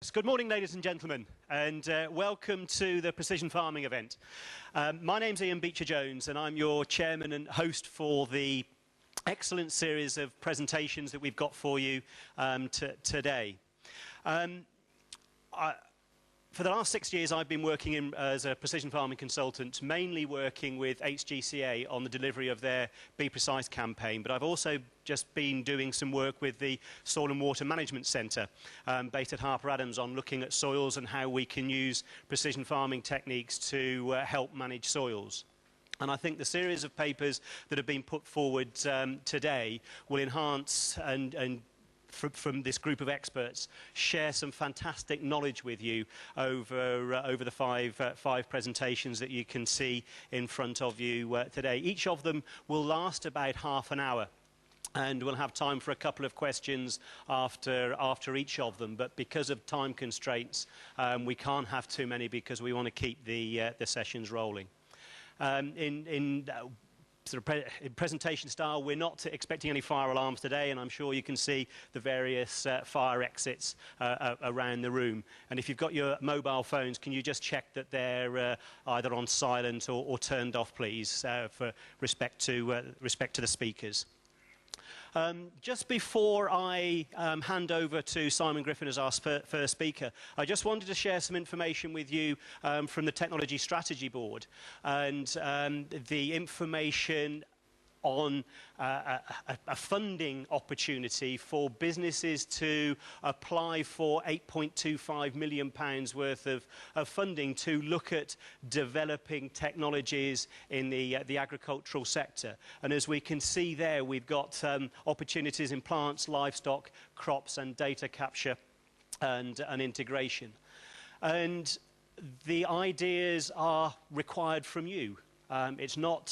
Good morning, ladies and gentlemen, and welcome to the Precision Farming event. My name's Ian Beecher-Jones, and I'm your chairman and host for the excellent series of presentations that we've got for you today. For the last 6 years, I've been working as a precision farming consultant, mainly working with HGCA on the delivery of their Be Precise campaign, but I've also just been doing some work with the Soil and Water Management Centre based at Harper Adams on looking at soils and how we can use precision farming techniques to help manage soils. And I think the series of papers that have been put forward today will enhance and from this group of experts, share some fantastic knowledge with you over the five presentations that you can see in front of you today. Each of them will last about half an hour. And we'll have time for a couple of questions after each of them. But because of time constraints, we can't have too many because we want to keep the sessions rolling. In presentation style, we're not expecting any fire alarms today, and I'm sure you can see the various fire exits around the room. And if you've got your mobile phones, can you just check that they're either on silent or turned off, please, for respect to the speakers. Just before I hand over to Simon Griffin as our first speaker, I just wanted to share some information with you from the Technology Strategy Board, and the information on a funding opportunity for businesses to apply for £8.25 million worth of funding to look at developing technologies in the agricultural sector. And as we can see there, we've got opportunities in plants, livestock, crops, and data capture and integration. And the ideas are required from you. It's not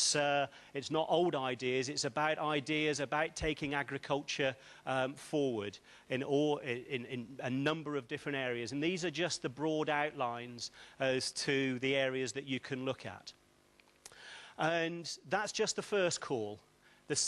old ideas. It's about ideas about taking agriculture forward in a number of different areas. And these are just the broad outlines as to the areas that you can look at. And that's just the first call.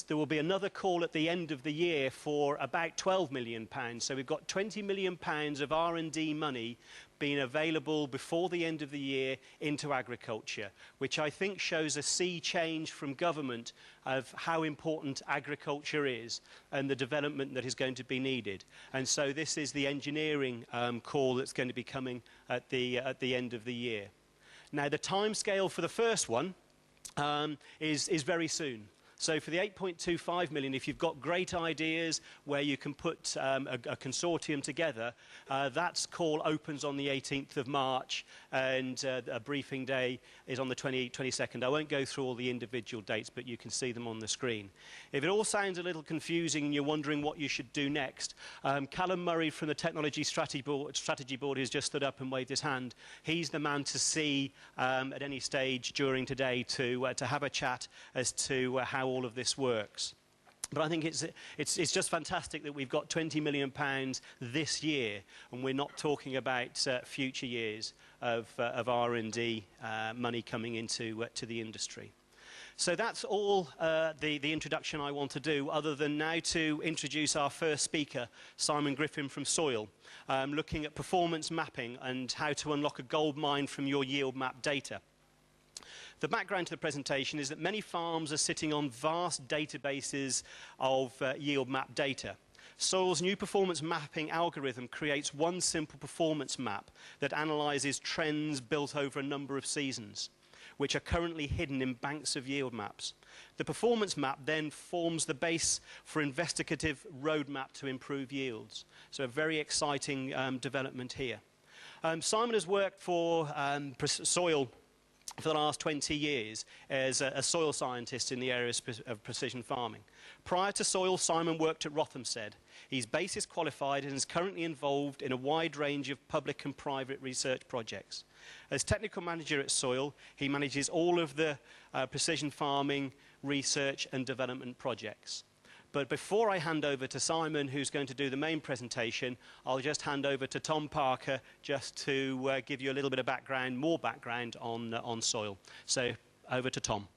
There will be another call at the end of the year for about £12 million. So we've got £20 million of R&D money being available before the end of the year into agriculture, which I think shows a sea change from government of how important agriculture is and the development that is going to be needed. And so this is the engineering call that's going to be coming at the end of the year. Now, the timescale for the first one is very soon. So for the 8.25 million, if you've got great ideas where you can put a consortium together, that call opens on the 18th of March, and a briefing day is on the 22nd. I won't go through all the individual dates, but you can see them on the screen. If it all sounds a little confusing and you're wondering what you should do next, Callum Murray from the Technology Strategy Board has just stood up and waved his hand. He's the man to see at any stage during today to have a chat as to how all of this works. But I think it's just fantastic that we've got £20 million this year, and we're not talking about future years of R&D money coming into the industry. So that's all the introduction I want to do, other than now to introduce our first speaker, Simon Griffin from Soil, looking at performance mapping and how to unlock a gold mine from your yield map data. The background to the presentation is that many farms are sitting on vast databases of yield map data. Soil's new performance mapping algorithm creates one simple performance map that analyses trends built over a number of seasons, which are currently hidden in banks of yield maps. The performance map then forms the base for investigative roadmap to improve yields. So a very exciting development here. Simon has worked for Soil for the last 20 years as a soil scientist in the area of precision farming. Prior to Soil, Simon worked at Rothamsted. He's BASIS qualified and is currently involved in a wide range of public and private research projects. As technical manager at Soil, he manages all of the precision farming research and development projects. But before I hand over to Simon, who's going to do the main presentation, I'll just hand over to Tom Parker just to give you a little bit of background, more background on Soil. So over to Tom.